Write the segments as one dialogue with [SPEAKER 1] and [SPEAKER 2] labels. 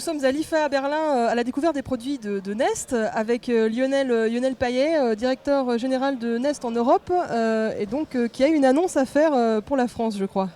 [SPEAKER 1] Nous sommes à l'IFA à Berlin à la découverte des produits de Nest avec Lionel Payet, directeur général de Nest en Europe, et donc qui a une annonce à faire pour la France, je crois.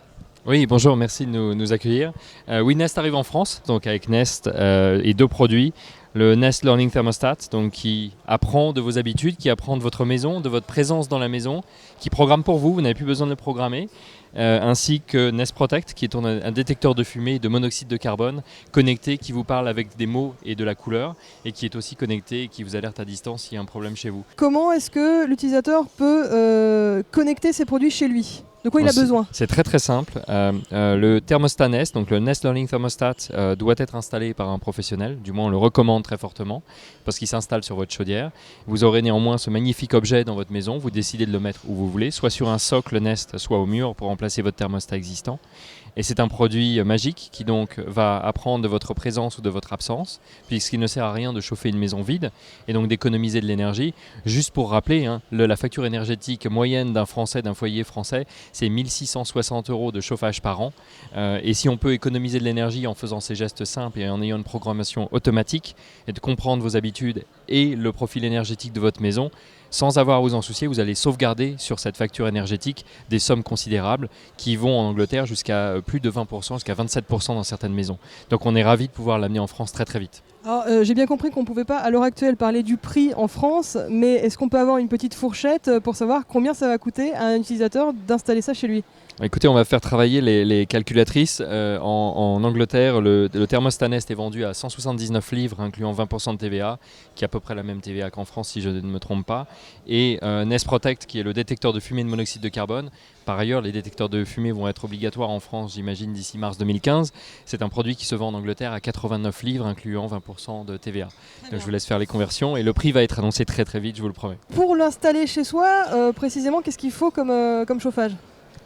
[SPEAKER 2] Oui, bonjour, merci de nous accueillir. Oui, Nest arrive en France, donc avec Nest et deux produits. Le Nest Learning Thermostat, donc qui apprend de vos habitudes, qui apprend de votre maison, de votre présence dans la maison, qui programme pour vous, vous n'avez plus besoin de le programmer, ainsi que Nest Protect, qui est un détecteur de fumée et de monoxyde de carbone connecté, qui vous parle avec des mots et de la couleur, et qui est aussi connecté et qui vous alerte à distance s'il y a un problème chez vous.
[SPEAKER 1] Comment est-ce que l'utilisateur peut connecter ses produits chez lui ? De quoi il a besoin ?
[SPEAKER 2] C'est très très simple. Le thermostat Nest, donc le Nest Learning Thermostat, doit être installé par un professionnel. Du moins, on le recommande très fortement parce qu'il s'installe sur votre chaudière. Vous aurez néanmoins ce magnifique objet dans votre maison. Vous décidez de le mettre où vous voulez, soit sur un socle Nest, soit au mur pour remplacer votre thermostat existant. Et c'est un produit magique qui donc va apprendre de votre présence ou de votre absence, puisqu'il ne sert à rien de chauffer une maison vide et donc d'économiser de l'énergie. Juste pour rappeler, la facture énergétique moyenne d'un foyer français, c'est 1 660 € de chauffage par an. Et si on peut économiser de l'énergie en faisant ces gestes simples et en ayant une programmation automatique et de comprendre vos habitudes et le profil énergétique de votre maison, sans avoir à vous en soucier, vous allez sauvegarder sur cette facture énergétique des sommes considérables qui vont en Angleterre jusqu'à plus de 20%, jusqu'à 27% dans certaines maisons. Donc on est ravis de pouvoir l'amener en France très très vite.
[SPEAKER 1] Alors, j'ai bien compris qu'on ne pouvait pas à l'heure actuelle parler du prix en France, mais est-ce qu'on peut avoir une petite fourchette pour savoir combien ça va coûter à un utilisateur d'installer ça chez lui ?
[SPEAKER 2] Écoutez, on va faire travailler les calculatrices. En Angleterre, le thermostat Nest est vendu à 179 livres, incluant 20% de TVA, qui est à peu près la même TVA qu'en France, si je ne me trompe pas. Et Nest Protect, qui est le détecteur de fumée de monoxyde de carbone. Par ailleurs, les détecteurs de fumée vont être obligatoires en France, j'imagine, d'ici mars 2015. C'est un produit qui se vend en Angleterre à 89 livres, incluant 20% de TVA. Donc je vous laisse faire les conversions. Et le prix va être annoncé très très vite, je vous le promets.
[SPEAKER 1] Pour l'installer chez soi, précisément, qu'est-ce qu'il faut comme chauffage ?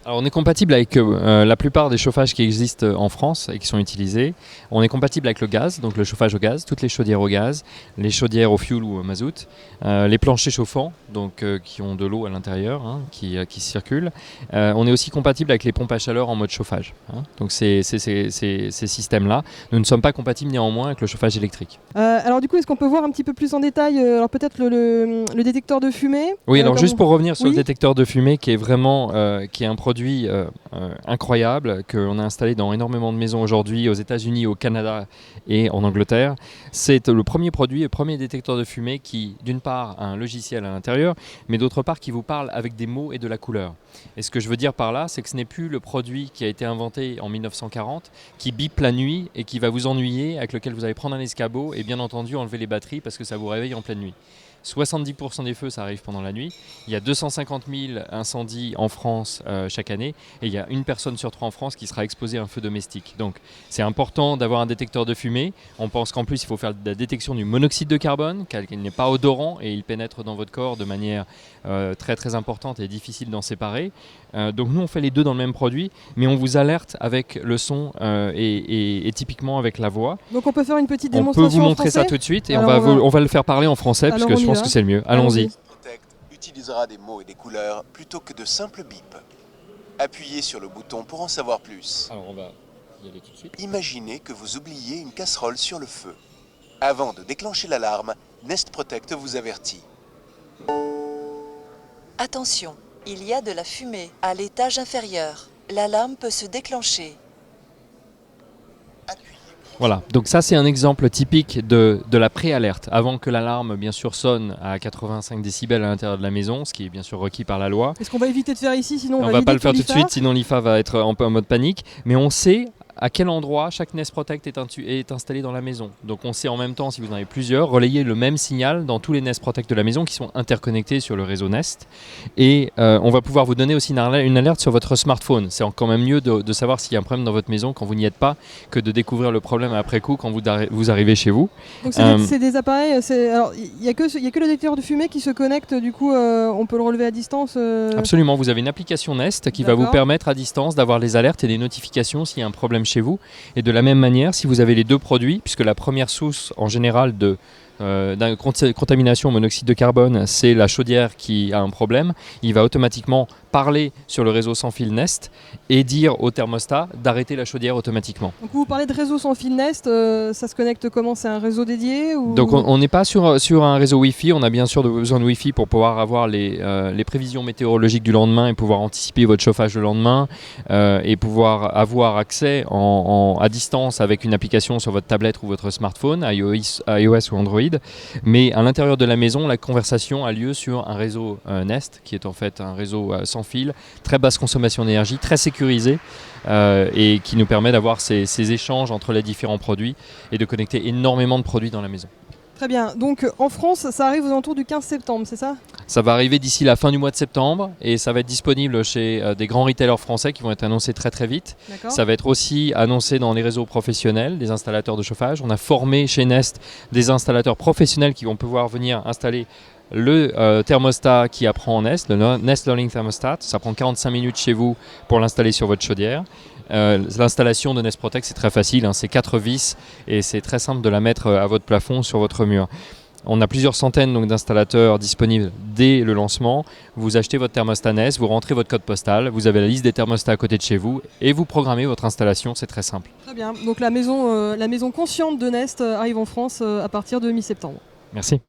[SPEAKER 2] Alors on est compatible avec la plupart des chauffages qui existent en France et qui sont utilisés. On est compatible avec le gaz, donc le chauffage au gaz, toutes les chaudières au gaz, les chaudières au fioul ou au mazout, les planchers chauffants, donc qui ont de l'eau à l'intérieur, qui circulent. On est aussi compatible avec les pompes à chaleur en mode chauffage. Donc ces systèmes-là. Nous ne sommes pas compatibles néanmoins avec le chauffage électrique.
[SPEAKER 1] Alors du coup, est-ce qu'on peut voir un petit peu plus en détail alors peut-être le détecteur de fumée ?
[SPEAKER 2] Oui, alors juste pour revenir sur le détecteur de fumée qui est vraiment qui est un produit incroyable qu'on a installé dans énormément de maisons aujourd'hui aux États-Unis, au Canada et en Angleterre. C'est le premier produit, le premier détecteur de fumée qui, d'une part, a un logiciel à l'intérieur, mais d'autre part, qui vous parle avec des mots et de la couleur. Et ce que je veux dire par là, c'est que ce n'est plus le produit qui a été inventé en 1940, qui bip la nuit et qui va vous ennuyer, avec lequel vous allez prendre un escabeau et bien entendu enlever les batteries parce que ça vous réveille en pleine nuit. 70% des feux, ça arrive pendant la nuit. Il y a 250 000 incendies en France chaque année et il y a une personne sur 3 en France qui sera exposée à un feu domestique. Donc c'est important d'avoir un détecteur de fumée. On pense qu'en plus il faut faire de la détection du monoxyde de carbone, car il n'est pas odorant et il pénètre dans votre corps de manière très très importante et difficile d'en séparer. Donc nous on fait les deux dans le même produit, mais on vous alerte avec le son et typiquement avec la voix.
[SPEAKER 1] Donc on peut faire une petite démonstration.
[SPEAKER 2] On peut vous montrer ça tout de suite et on va le faire parler en français parce que je pense que c'est le mieux. Allons-y.
[SPEAKER 3] Protect utilisera des mots et des couleurs plutôt que de simples bips. Appuyez sur le bouton pour en savoir plus.
[SPEAKER 2] Alors on va y aller tout de suite.
[SPEAKER 3] Imaginez que vous oubliez une casserole sur le feu. Avant de déclencher l'alarme, Nest Protect vous avertit.
[SPEAKER 4] Attention, il y a de la fumée à l'étage inférieur. L'alarme peut se déclencher.
[SPEAKER 2] Voilà, donc ça c'est un exemple typique de la préalerte, avant que l'alarme bien sûr sonne à 85 décibels à l'intérieur de la maison, ce qui est bien sûr requis par la loi.
[SPEAKER 1] Est-ce qu'on va éviter de faire ici, sinon
[SPEAKER 2] on va pas le faire tout de suite, sinon l'IFA va être un peu en mode panique, mais on sait à quel endroit chaque Nest Protect est installé dans la maison. Donc on sait en même temps, si vous en avez plusieurs, relayer le même signal dans tous les Nest Protect de la maison qui sont interconnectés sur le réseau Nest. Et on va pouvoir vous donner aussi une alerte sur votre smartphone. C'est quand même mieux de savoir s'il y a un problème dans votre maison quand vous n'y êtes pas que de découvrir le problème après coup quand vous arrivez chez vous.
[SPEAKER 1] Donc c'est des appareils, alors il n'y a que le détecteur de fumée qui se connecte, du coup on peut le relever à distance
[SPEAKER 2] Absolument, vous avez une application Nest qui va vous permettre à distance d'avoir les alertes et des notifications s'il y a un problème chez vous. Et de la même manière, si vous avez les deux produits, puisque la première source en général de contamination au monoxyde de carbone, c'est la chaudière qui a un problème, il va automatiquement parler sur le réseau sans fil Nest et dire au thermostat d'arrêter la chaudière automatiquement.
[SPEAKER 1] Donc vous parlez de réseau sans fil Nest, ça se connecte comment? C'est un réseau dédié ou...
[SPEAKER 2] Donc on n'est pas sur un réseau Wi-Fi, on a bien sûr besoin de Wi-Fi pour pouvoir avoir les prévisions météorologiques du lendemain et pouvoir anticiper votre chauffage le lendemain et pouvoir avoir accès à distance avec une application sur votre tablette ou votre smartphone, iOS ou Android. Mais à l'intérieur de la maison, la conversation a lieu sur un réseau Nest, qui est en fait un réseau sans fil, très basse consommation d'énergie, très sécurisé et qui nous permet d'avoir ces échanges entre les différents produits et de connecter énormément de produits dans la maison.
[SPEAKER 1] Très bien, donc en France, ça arrive aux alentours du 15 septembre, c'est ça?
[SPEAKER 2] Ça va arriver d'ici la fin du mois de septembre et ça va être disponible chez des grands retailers français qui vont être annoncés très très vite. Ça va être aussi annoncé dans les réseaux professionnels des installateurs de chauffage. On a formé chez Nest des installateurs professionnels qui vont pouvoir venir installer le thermostat qui apprend en Nest, le Nest Learning Thermostat. Ça prend 45 minutes chez vous pour l'installer sur votre chaudière. L'installation de Nest Protect, c'est très facile, hein, c'est 4 vis et c'est très simple de la mettre à votre plafond sur votre mur. On a plusieurs centaines donc, d'installateurs disponibles dès le lancement. Vous achetez votre thermostat Nest, vous rentrez votre code postal, vous avez la liste des thermostats à côté de chez vous et vous programmez votre installation, c'est très simple.
[SPEAKER 1] Très bien, donc la maison consciente de Nest arrive en France à partir de mi-septembre.
[SPEAKER 2] Merci.